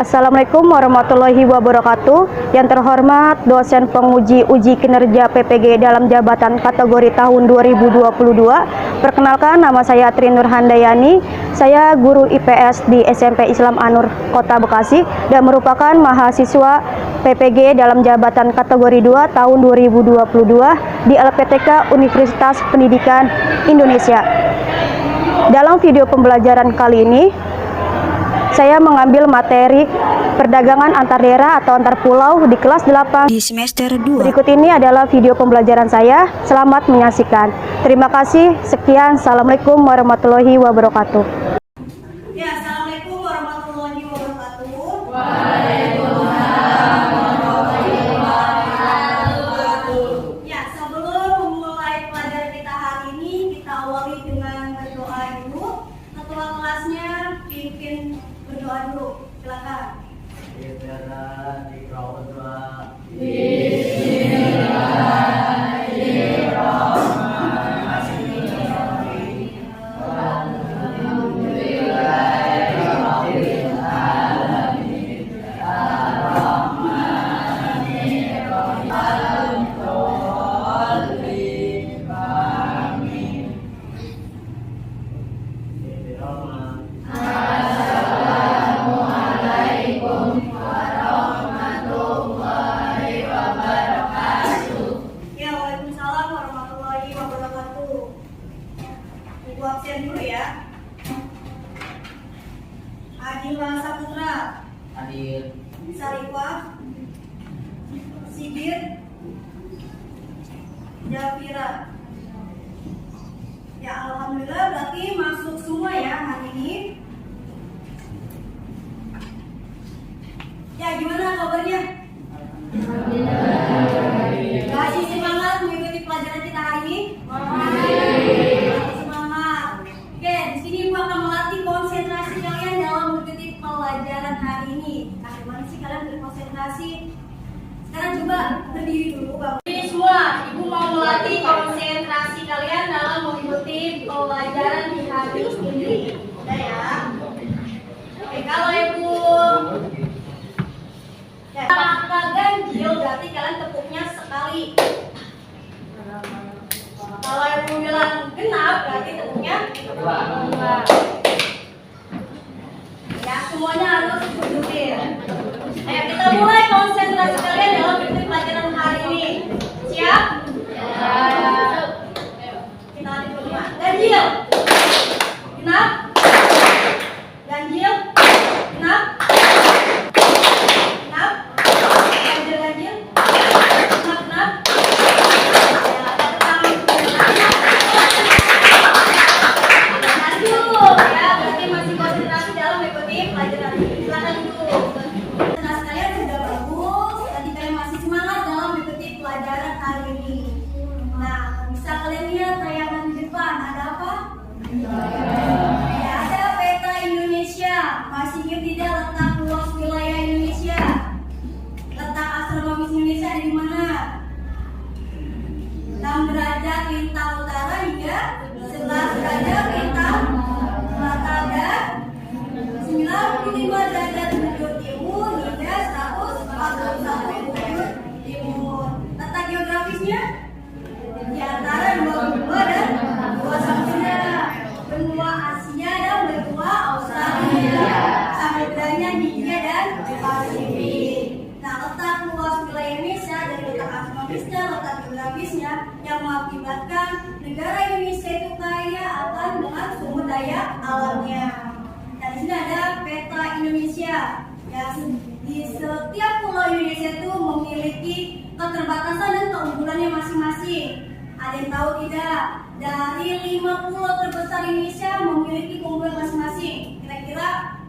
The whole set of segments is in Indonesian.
Assalamualaikum warahmatullahi wabarakatuh. Yang terhormat dosen penguji uji kinerja PPG dalam jabatan kategori tahun 2022. Perkenalkan, nama saya Tri Nurhandayani. Saya guru IPS di SMP Islam An-Nur Kota Bekasi dan merupakan mahasiswa PPG dalam jabatan kategori 2 tahun 2022 di LPTK Universitas Pendidikan Indonesia. Dalam video pembelajaran kali ini, saya mengambil materi perdagangan antar daerah atau antar pulau di kelas 8 di semester 2. Berikut ini adalah video pembelajaran saya. Selamat menyaksikan. Terima kasih. Sekian. Assalamualaikum warahmatullahi wabarakatuh. Ya, assalamualaikum warahmatullahi wabarakatuh. Ya, sebelum memulai pelajaran kita hari ini, kita awali dengan berdoa dulu. Ketua kelasnya pimpin berdoa dulu. Silakan. Ya, waalaikumsalam warahmatullahi wabarakatuh. Ibu absen dulu ya. Adila Saputra, Hadir. Sarifah, Sigit, Jafira. Ya, alhamdulillah berarti masuk semua ya hari ini. Ya, gimana kabarnya? Masih semangat mengikuti pelajaran kita hari ini? Masih semangat. Oke, di sini Ibu akan melatih konsentrasi kalian dalam mengikuti pelajaran hari ini. Bagaimana sih kalian berkonsentrasi? Sekarang coba berdiri dulu, Bang. Ini semua, Ibu mau melatih konsentrasi kalian dalam mengikuti pelajaran di hari ini. Udah ya? Oke, kalau Ibu kata ganjil berarti kalian tepuknya sekali. Kalau Ibu bilang genap berarti tepuknya dua. Ya, semuanya harus ikutin. Ayo kita mulai konsentrasi kalian dalam mengikuti pelajaran hari ini. Siap? Ya. Kita lanjut dulu. Ganjil. Genap. Ganjil. Genap. Genap. Ganjil, ganjil. Genap, genap. Ya, tepuk tangan. Lanjut ya, berarti masih konsentrasi dalam mengikuti pelajaran ini. Silakan dulu. Konsentrasi kalian sudah bagus, tadi kalian masih semangat dalam mengikuti pelajaran hari ini. Nah, bisa kalian lihat tayangan di depan, ada apa? Ya, ada peta Indonesia. Masih ingat tidak letak luas wilayah Indonesia? Letak astronomis Indonesia ada di mana? 6 derajat lintang utara hingga 11 derajat lintang selatan dan 95 derajat bujur timur hingga 141 bujur timur. Letak geografisnya di antara 22 dan 2 samudra, benua Asia dan benua Australia, samudranya Hindia dan Pasifik. Nah, letak luas wilayah Indonesia dari letak astronomisnya, letak geografisnya yang mengakibatkan negara Indonesia itu kaya akan dengan sumber daya alamnya. Dan di sini ada peta Indonesia. Ya, di setiap pulau Indonesia itu memiliki keterbatasan dan keunggulannya masing-masing. Ada yang tahu tidak? Dari 5 pulau terbesar Indonesia memiliki keunggulan masing-masing. Kira-kira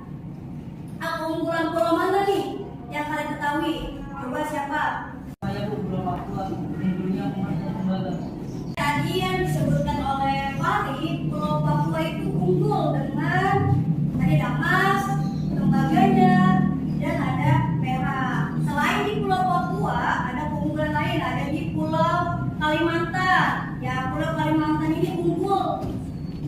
keunggulan pulau mana nih yang kalian ketahui? Coba siapa? Tadi yang disebutkan oleh Fahri, Pulau Papua itu unggul dengan ada emas, tembaganya, dan ada perak. Selain di Pulau Papua, ada keunggulan lain, ada di Pulau Kalimantan. Ya, Pulau Kalimantan ini unggul.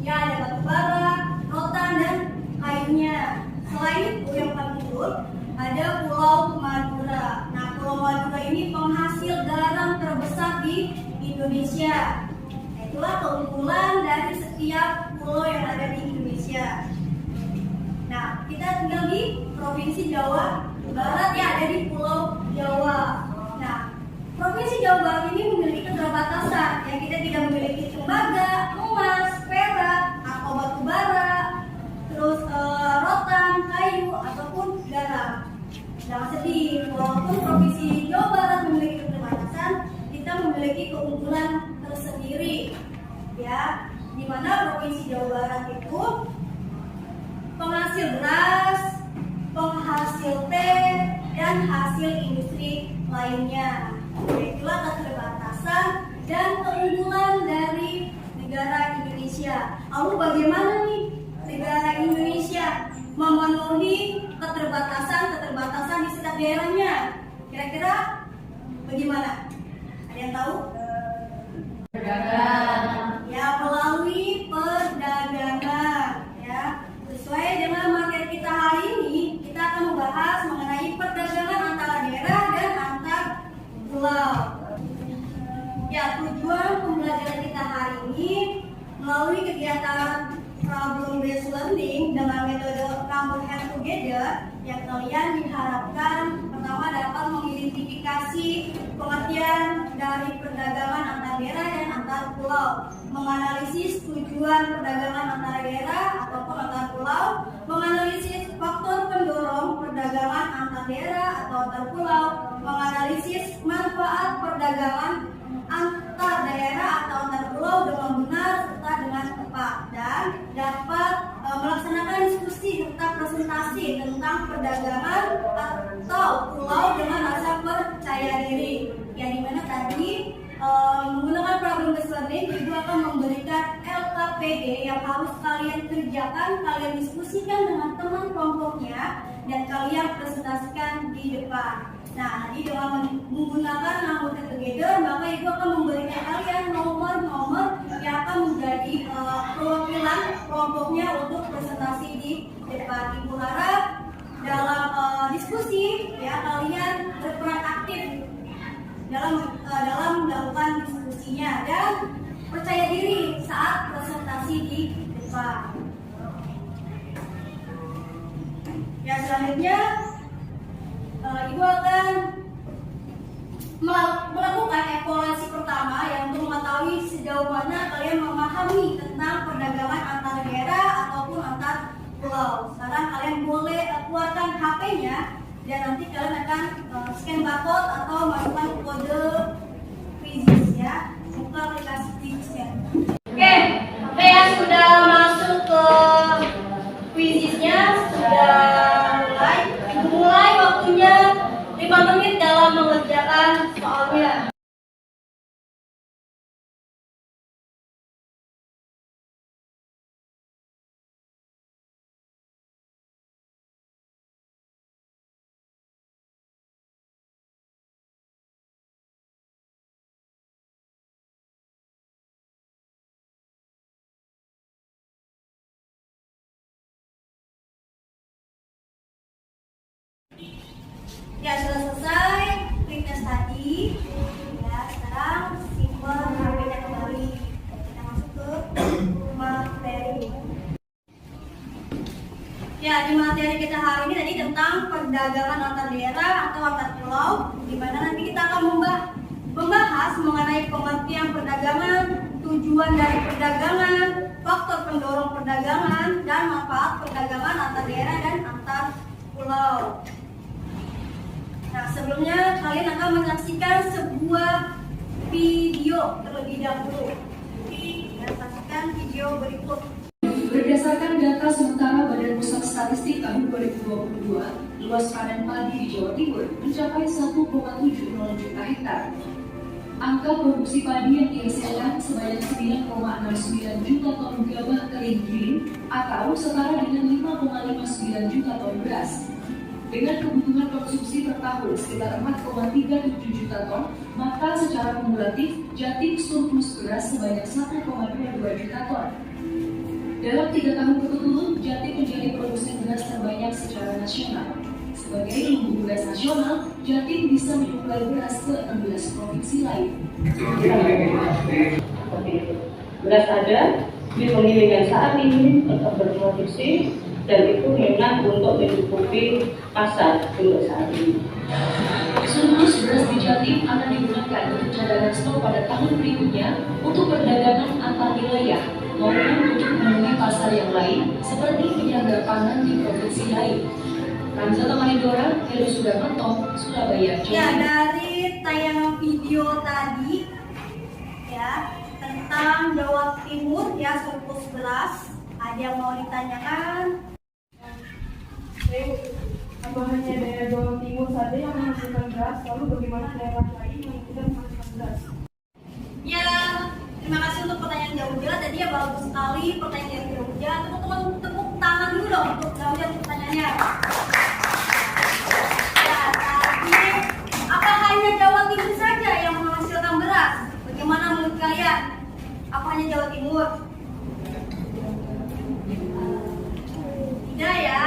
Ya, ada batu bara, rotan, dan kainnya. Selain itu yang paling unggul, ada ada Pulau Madura. Nah, Pulau Madura ini penghasil garam terbesar di Indonesia. Itulah keunggulan dari setiap pulau yang ada di Indonesia. Nah, kita tinggal di Provinsi Jawa Barat, ya, ada di Pulau Jawa. Nah, Provinsi Jawa Barat ini memiliki keterbatasan, ya, kita tidak memiliki tembaga, emas, perak, atau batu bara, terus rotan, kayu, ataupun garam. Jangan sedih, walaupun Provinsi Jawa Barat memiliki keterbatasan, kita memiliki keunggulan tersendiri, ya, di mana Provinsi Jawa Barat itu penghasil beras, penghasil teh, dan hasil industri lainnya. Itulah keterbatasan dan keunggulan dari negara Indonesia. Lalu bagaimana nih negara Indonesia memenuhi keterbatasan di setiap daerahnya? Kira-kira bagaimana? Ada yang tahu? Perdagangan. Ya, melalui perdagangan, ya. Sesuai dengan materi kita hari ini, kita akan membahas mengenai perdagangan antara daerah dan antar pulau. Ya, tujuan pembelajaran kita hari ini melalui kegiatan problem based learning dengan metode Rambut Hand Together, yang kalian diharapkan pertama dapat mengidentifikasi pengertian dari perdagangan antar daerah dan antar pulau, menganalisis tujuan perdagangan antara daerah ataupun antar pulau, menganalisis faktor pendorong perdagangan antar daerah atau antar pulau, menganalisis manfaat perdagangan antar daerah atau antar pulau dengan benar serta dengan tepat, dan dapat melaksanakan diskusi serta presentasi tentang perdagangan atau pulau dengan rasa percaya diri, yang dimana tadi menggunakan problem based learning juga akan memberikan LKPD yang harus kalian kerjakan, kalian diskusikan dengan teman kelompoknya, dan kalian presentasikan di depan. Nah, jadi dengan menggunakan Rambut Hand Together, maka itu akan memberikan kalian nomor-nomor yang akan menjadi perwakilan kelompoknya untuk presentasi di depan. Ibu harap dalam diskusi, ya, kalian berperan aktif dalam melakukan diskusinya dan percaya diri saat presentasi di depan. Ya, selanjutnya Ibu akan melakukan evaluasi pertama yang untuk mengetahui sejauh mana kalian memahami tentang perdagangan antar daerah ataupun antar pulau. Sekarang kalian boleh keluarkan HP-nya dan nanti kalian akan scan barcode atau masukkan kode Quizizz, ya. Buka aplikasi Quizizz-nya. Oke, yang sudah masuk ke Quizizz-nya sudah mulai waktunya 5 menit dalam mengerjakan soalnya. Ya, sudah selesai klik tes tadi. Ya, sekarang simpan HP-nya kembali. Kita masuk ke materi. Ya, di materi kita hari ini tadi tentang perdagangan antar daerah atau antar pulau, di mana nanti kita akan membahas mengenai pengertian perdagangan, tujuan dari perdagangan, faktor pendorong perdagangan, dan manfaat perdagangan antar daerah dan antar pulau. Nah, sebelumnya kalian akan menyaksikan sebuah video terlebih dahulu. Ya, saksikan video berikut. Berdasarkan data sementara Badan Pusat Statistik tahun 2022, luas panen padi di Jawa Timur mencapai 1,70 juta hektar. Angka produksi padi yang dihasilkan sebanyak 9,69 juta ton gabah kering giling atau setara dengan 5,59 juta ton beras. Dengan kebutuhan konsumsi per tahun sekitar 4,37 juta ton, maka secara kumulatif Jatim surplus beras sebanyak 1,22 juta ton. Dalam 3 tahun berturut-turut, Jatim menjadi produsen beras terbanyak secara nasional. Sebagai lumbung beras nasional, Jatim bisa menyuplai beras ke 16 provinsi lain. Seperti itu. Beras ada di penggilingan saat ini tetap berproduksi dan itu memang untuk mencukupi pasar untuk saat ini. Surplus beras di Jatim akan digunakan untuk cadangan stok pada tahun berikutnya untuk perdagangan antar wilayah maupun untuk memenuhi pasar yang lain seperti penyangga pangan di provinsi lain. Kanza Tamanidora, Heru Sudarmanto, Surabaya, Jawa Ya, Timur. dari tayangan video tadi ya tentang Jawa Timur ya surplus beras, ada yang mau ditanyakan? Apa hanya daerah Jawa Timur saja yang menghasilkan beras, lalu bagaimana daerah lain yang tidak menghasilkan beras? Ya, terima kasih untuk pertanyaan Jauja. Tadi ya bagus sekali pertanyaan dari Jauja. Teman-teman tepuk tangan dulu dong untuk Jauja untuk pertanyaannya. Ya, tadi apa hanya Jawa Timur saja yang menghasilkan beras? Bagaimana menurut kalian? Apa hanya Jawa Timur? Tidak ya.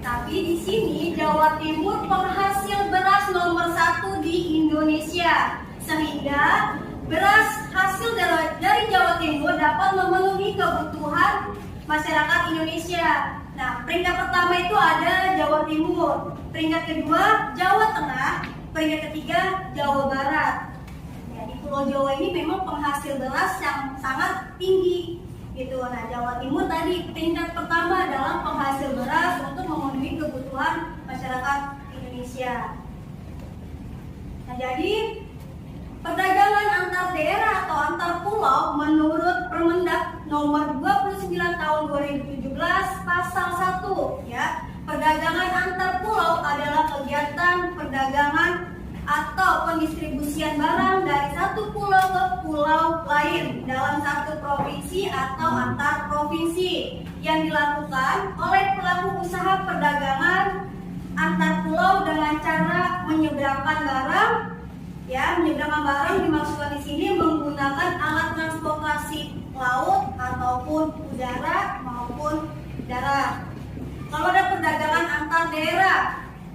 Tapi di sini Jawa Timur penghasil beras nomor 1 di Indonesia. Sehingga beras hasil dari Jawa Timur dapat memenuhi kebutuhan masyarakat Indonesia. Nah, peringkat pertama itu ada Jawa Timur, peringkat kedua Jawa Tengah, peringkat ketiga Jawa Barat. Ya, di Pulau Jawa ini memang penghasil beras yang sangat tinggi gitu. Nah, Jawa Timur tadi peringkat pertama dalam penghasil beras untuk memenuhi kebutuhan masyarakat Indonesia. Nah, jadi perdagangan antar daerah atau antar pulau menurut Permendak nomor 29 tahun 2017 pasal 1 ya. Perdagangan antar pulau adalah kegiatan perdagangan atau pendistribusian barang dari satu pulau ke pulau lain dalam satu provinsi atau antar provinsi yang dilakukan oleh pelaku usaha perdagangan antar pulau dengan cara menyeberangkan barang. Ya, menyeberangkan barang dimaksudkan di sini menggunakan alat transportasi laut ataupun udara maupun darat. Kalau ada perdagangan antar daerah,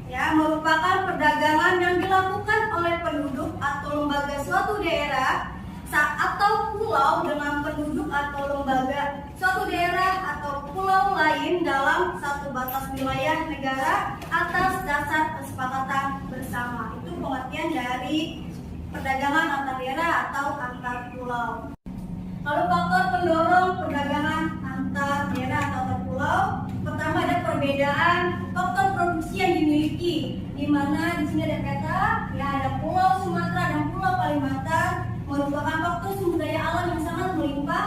ya merupakan perdagangan yang dilakukan oleh penduduk atau lembaga suatu daerah atau pulau dengan penduduk atau lembaga suatu daerah atau pulau lain dalam satu batas wilayah negara atas dasar kesepakatan bersama. Itu pengertian dari perdagangan antar daerah atau antar pulau. Lalu faktor pendorong perdagangan antar daerah atau antar pulau, pertama ada perbedaan faktor produksi yang dimiliki, di mana di sini ada peta, ya ada Pulau Sumatera dan Pulau Kalimantan merupakan faktor sumber daya alam yang sangat melimpah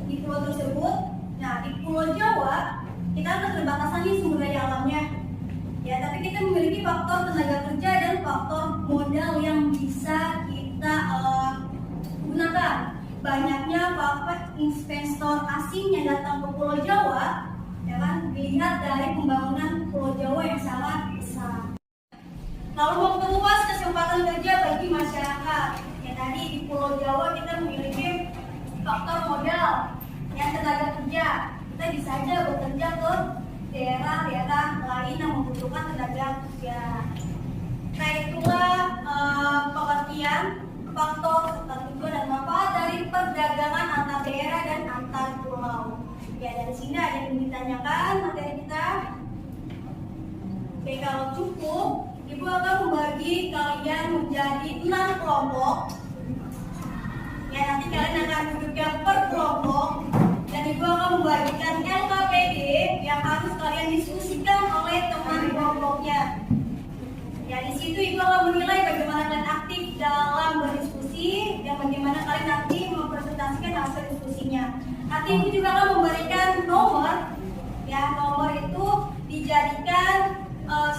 di pulau tersebut. Nah, di Pulau Jawa kita ada keterbatasan nih sumber daya alamnya, ya tapi kita memiliki faktor tenaga kerja dan faktor modal yang bisa kita gunakan. Banyaknya investor asing yang datang ke Pulau Jawa, ya kan, dilihat dari pembangunan Pulau Jawa yang sangat besar. Lalu memperluas kesempatan kerja bagi masyarakat. Ya tadi di Pulau Jawa kita memiliki faktor modal, yang tenaga kerja. Kita bisa aja bekerja ke daerah-daerah lain yang membutuhkan tenaga kerja. Nah, itulah pengertian faktor serta tujuan dan manfaat dari perdagangan antar daerah dan antar pulau. Ya, dari sini ada yang ditanyakan materi kita. Oke, kalau cukup, Ibu akan membagi kalian menjadi 6 kelompok. Ya, nanti kalian akan duduknya per kelompok dan Ibu akan membagikan LKPD yang harus kalian diskusikan oleh teman kelompoknya. Ya, di situ Ibu akan menilai bagaimana kalian aktif dalam berdiskusi dan bagaimana kalian nanti mempresentasikan hasil diskusinya. Nanti Ibu juga akan memberikan nomor. Ya, nomor itu dijadikan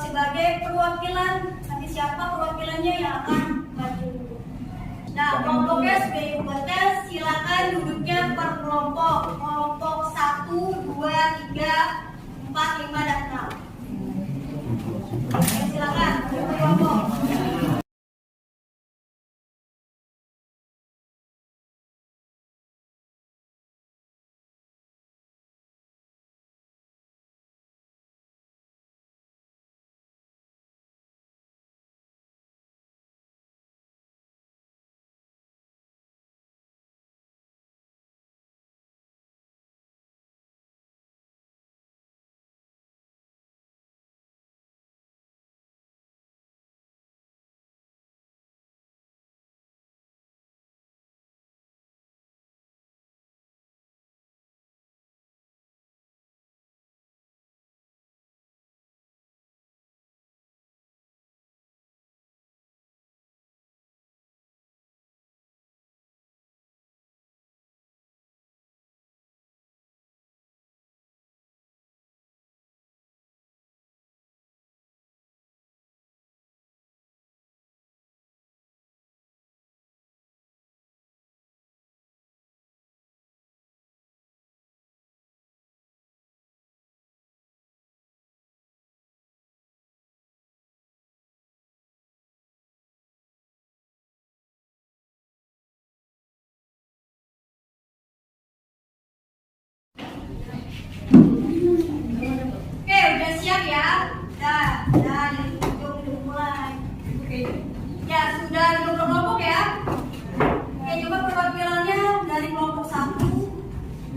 sebagai perwakilan. Nanti siapa perwakilannya yang akan maju. Nah, kelompoknya sudah Ibu buatkan. Silakan duduknya per kelompok. Kelompok 1, 2, 3, 4, 5, dan 6. Oke, silakan kelompok.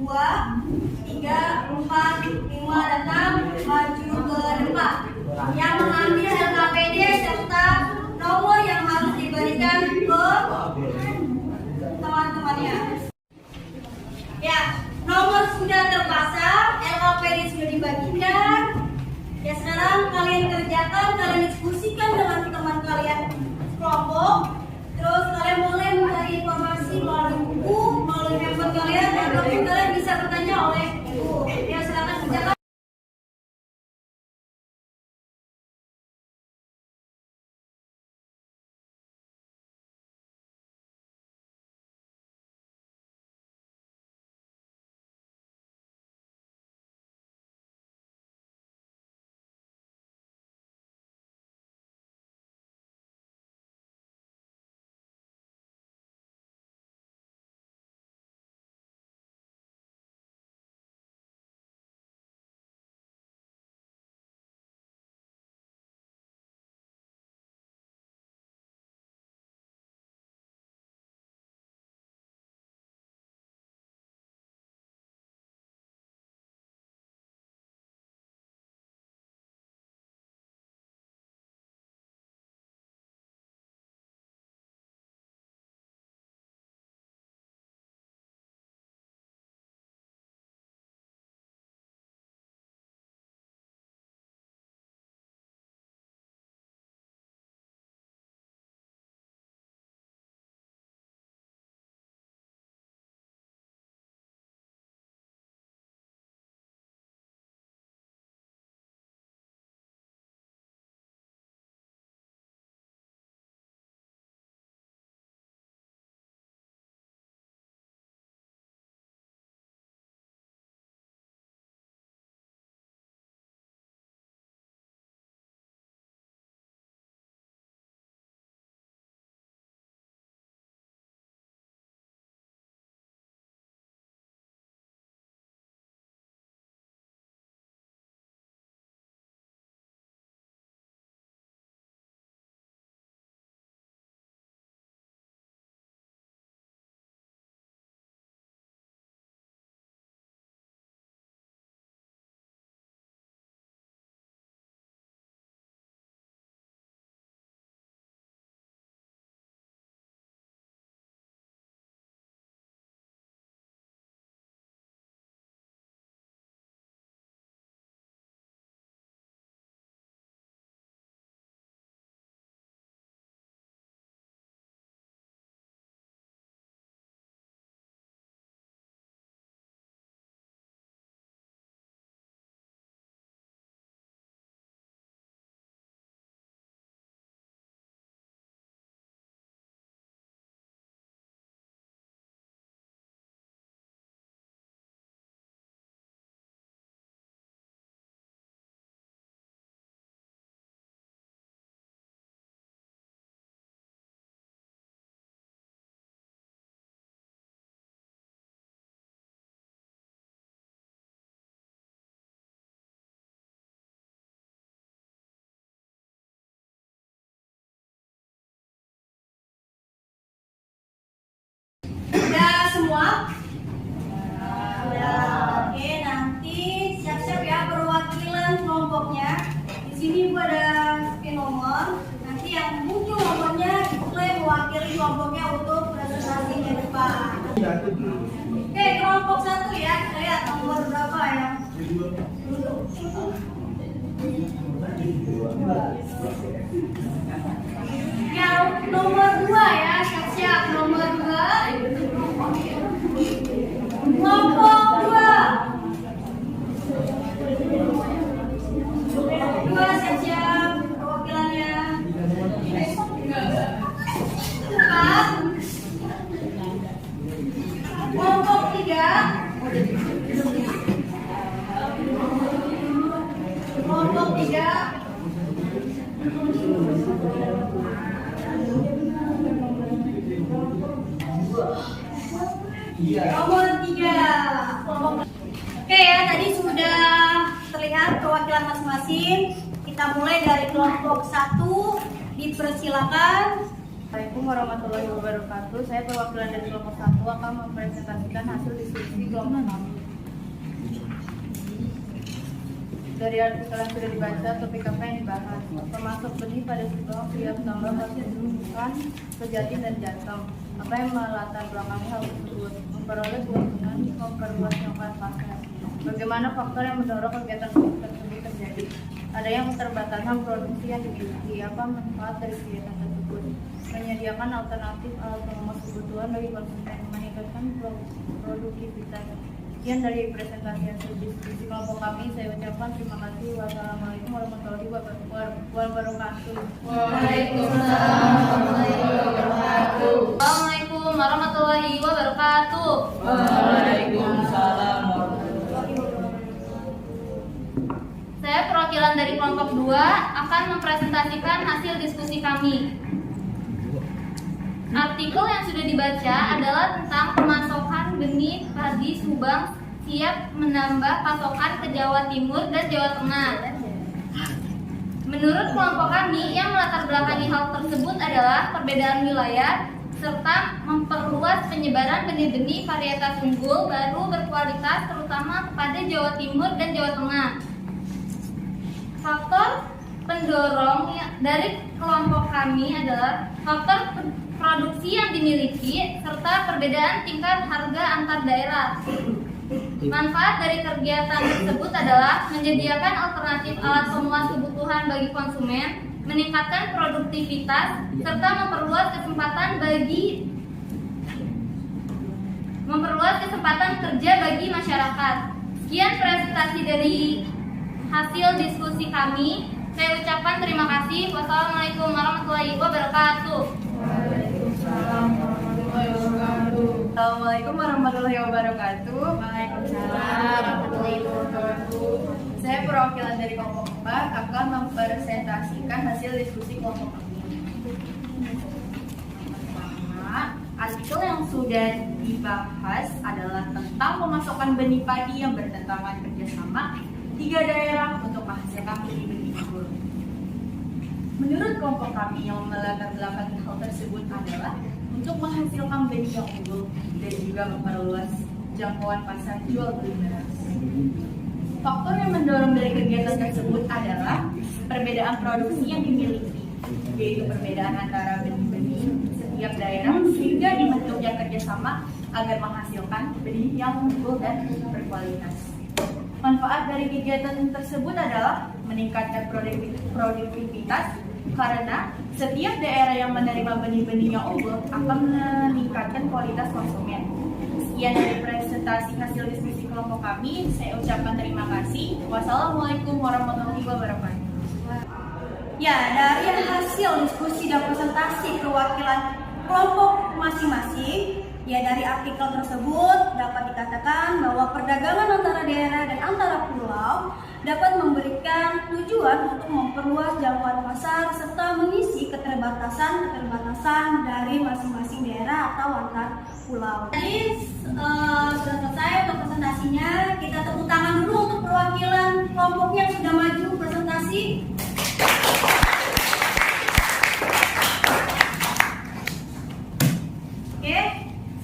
3, 4, 5, dan 6 maju ke depan. Yang mengambil LKPD serta nomor yang harus diberikan ke teman-temannya. Ya, nomor sudah terpasang, LKPD sudah dibagikan. Ya, sekarang kalian kerjakan, kalian diskusikan dengan teman kalian kelompok. Terus kalian boleh mencari informasi melalui buku, melalui handphone kalian, ataupun kalian bisa bertanya oleh ibu. Ya, silakan kerjakan. Sudah semua? Sudah. Oke, nanti siap-siap ya perwakilan kelompoknya. Di sini Bu ada pin nomor. Nanti yang muncul nomornya boleh mewakili kelompoknya untuk presentasi di depan. Oke, kelompok 1 ya. Kita lihat nomor berapa yang duduk. Yang nomor 2 ya, siap-siap nomor 2. Kelompok 2 siap-siap perwakilannya. 4. Kelompok 3. Kelompok 3. Nomor 3. Oke ya, tadi sudah terlihat perwakilan masing-masing. Kita mulai dari kelompok 1. Dipersilakan Assalamualaikum warahmatullahi wabarakatuh. Saya perwakilan dari kelompok 1 akan mempresentasikan hasil diskusi kelompok kami. Dari artikel yang sudah dibaca, topik apa yang dibahas? Pemasok benih pada Singkong, siap tambah hasil bukan Pejatin dan Jateng. Apa yang melatar belakangi hal tersebut? Memperoleh keuntungan, memperluas jangkauan pasar. Bagaimana faktor yang mendorong kegiatan tersebut terjadi? Ada yang keterbatasan produksi yang dimiliki. Apa manfaat dari kegiatan tersebut? Menyediakan alternatif alat pengemas kebutuhan bagi konsumen, meningkatkan produktivitas. Sekian dari presentasi hasil diskusi kelompok kami. Saya ucapkan terima kasih. Wassalamualaikum warahmatullahi wabarakatuh. Waalaikumsalam warahmatullahi wabarakatuh. Assalamualaikum warahmatullahi wabarakatuh. Waalaikumsalam. Saya perwakilan dari kelompok 2 akan mempresentasikan hasil diskusi kami. Artikel yang sudah dibaca adalah tentang pemasokan benih padi Subang siap menambah pasokan ke Jawa Timur dan Jawa Tengah. Menurut kelompok kami, yang melatar belakangi hal tersebut adalah perbedaan wilayah serta memperluas penyebaran benih-benih varietas unggul baru berkualitas terutama kepada Jawa Timur dan Jawa Tengah. Faktor pendorong dari kelompok kami adalah faktor produksi yang dimiliki serta perbedaan tingkat harga antar daerah. Manfaat dari kegiatan tersebut adalah menyediakan alternatif alat pemuas kebutuhan bagi konsumen, meningkatkan produktivitas, serta memperluas kesempatan kerja bagi masyarakat. Sekian presentasi dari hasil diskusi kami. Saya ucapkan terima kasih. Wassalamualaikum warahmatullahi wabarakatuh. Assalamualaikum warahmatullahi wabarakatuh. Waalaikumsalam warahmatullahi wabarakatuh. Saya perwakilan dari kelompok 4 akan mempresentasikan hasil diskusi kelompok kami. Pertama, artikel yang sudah dibahas adalah tentang pemasokan benih padi yang bertentangan kerjasama 3 daerah untuk menghasilkan benih-benih unggul. Menurut kelompok kami, yang melatar belakangi hal tersebut adalah untuk menghasilkan benih yang unggul dan juga memperluas jangkauan pasar jual beli beras. Faktor yang mendorong dari kegiatan tersebut adalah perbedaan produksi yang dimiliki, yaitu perbedaan antara benih-benih setiap daerah sehingga dibentuknya kerjasama agar menghasilkan benih yang unggul dan berkualitas. Manfaat dari kegiatan tersebut adalah meningkatkan produktivitas karena setiap daerah yang menerima benih-benih yang unggul akan meningkatkan kualitas konsumen. Sekian dari presentasi hasil diskusi kelompok kami. Saya ucapkan terima kasih. Wassalamualaikum warahmatullahi wabarakatuh. Ya, dari hasil diskusi dan presentasi perwakilan kelompok masing-masing, ya dari artikel tersebut dapat dikatakan bahwa perdagangan antara daerah dan antara pulau dapat memberikan tujuan untuk memperluas jangkauan pasar serta mengisi keterbatasan dari masing-masing daerah atau antar pulau. Jadi sudah selesai untuk presentasinya. Kita tepuk tangan dulu untuk perwakilan kelompok yang sudah maju presentasi. Oke,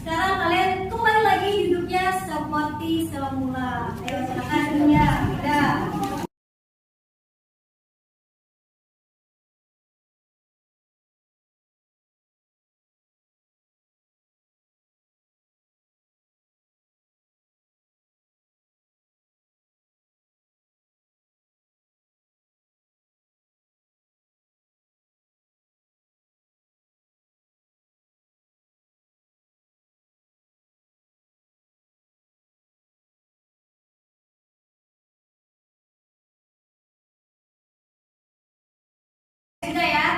sekarang kalian kembali lagi duduknya seperti semula. Ayo silakan dunia. Udah. Sudah ya.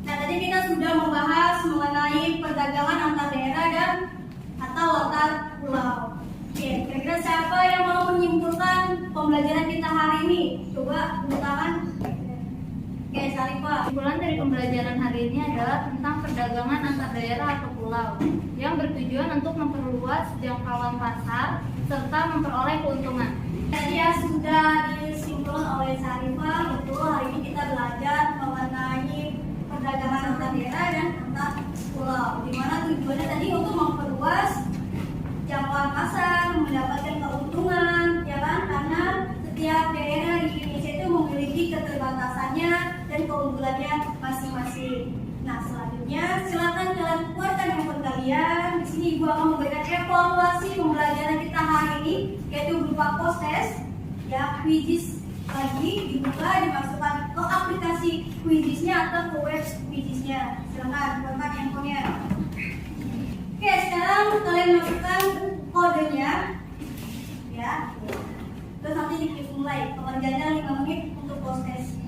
Nah, tadi kita sudah membahas mengenai perdagangan antar daerah dan atau antar pulau. Oke, kira-kira siapa yang mau menyimpulkan pembelajaran kita hari ini? Coba tepuk tangan. Oke, Sarifah. Kesimpulan dari pembelajaran hari ini adalah tentang perdagangan antar daerah atau pulau yang bertujuan untuk memperluas jangkauan pasar serta memperoleh keuntungan. Tadi ya sudah disimpulkan oleh Sarifah. Betul, hari ini kita belajar mengenai perdagangan antar daerah dan antar pulau, di mana tujuannya tadi untuk memperluas jangkauan pasar, mendapatkan keuntungan, ya kan? Karena setiap daerah di Indonesia itu memiliki keterbatasannya dan keunggulannya masing-masing. Nah, selanjutnya silakan kalian keluarkan handphone kalian. Di sini Ibu akan memberikan evaluasi pembelajaran kita hari ini, yaitu berupa post test, ya, quizzes lagi dibuka, dimasukkan ke aplikasi quizzesnya atau ke web quizzesnya. Silakan keluarkan handphonenya. Oke, sekarang kalian masukkan kodenya, ya. Terus nanti diklik mulai. Pengerjaannya 5 menit untuk post test.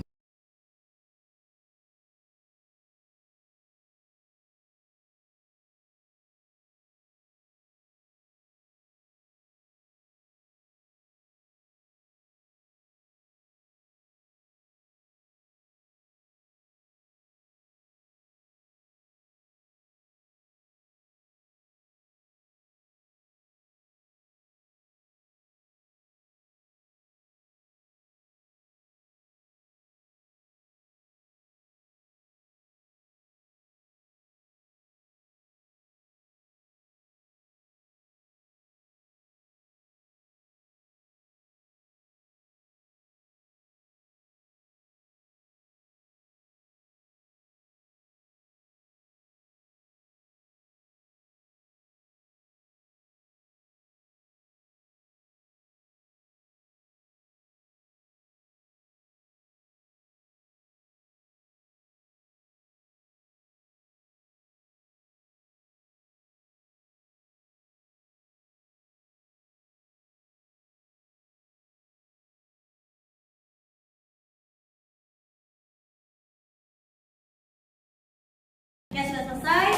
Ya, sudah selesai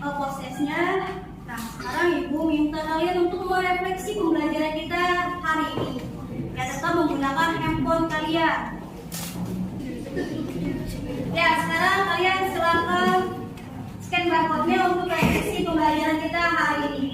prosesnya. Nah, sekarang Ibu minta kalian untuk merefleksi pembelajaran kita hari ini. Ya, tetap menggunakan handphone kalian. Ya, sekarang kalian silakan scan barcode-nya untuk refleksi pembelajaran kita hari ini.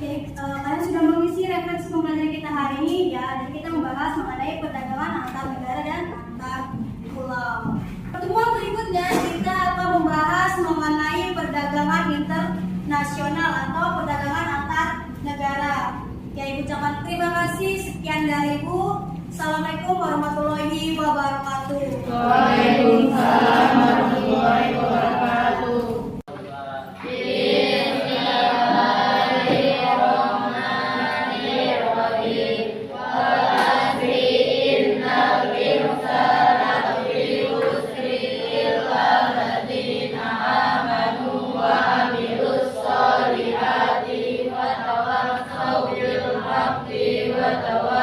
Jadi kalian sudah mengisi refleksi pembelajaran kita hari ini, ya, dan kita membahas mengenai perdagangan antar negara dan antar pulau. Pertemuan berikutnya kita akan membahas mengenai perdagangan internasional atau perdagangan antar negara. Ya, Ibu ucapkan terima kasih. Sekian dari Ibu. Assalamualaikum warahmatullahi wabarakatuh. Waalaikumsalam warahmatullahi wabarakatuh. Wa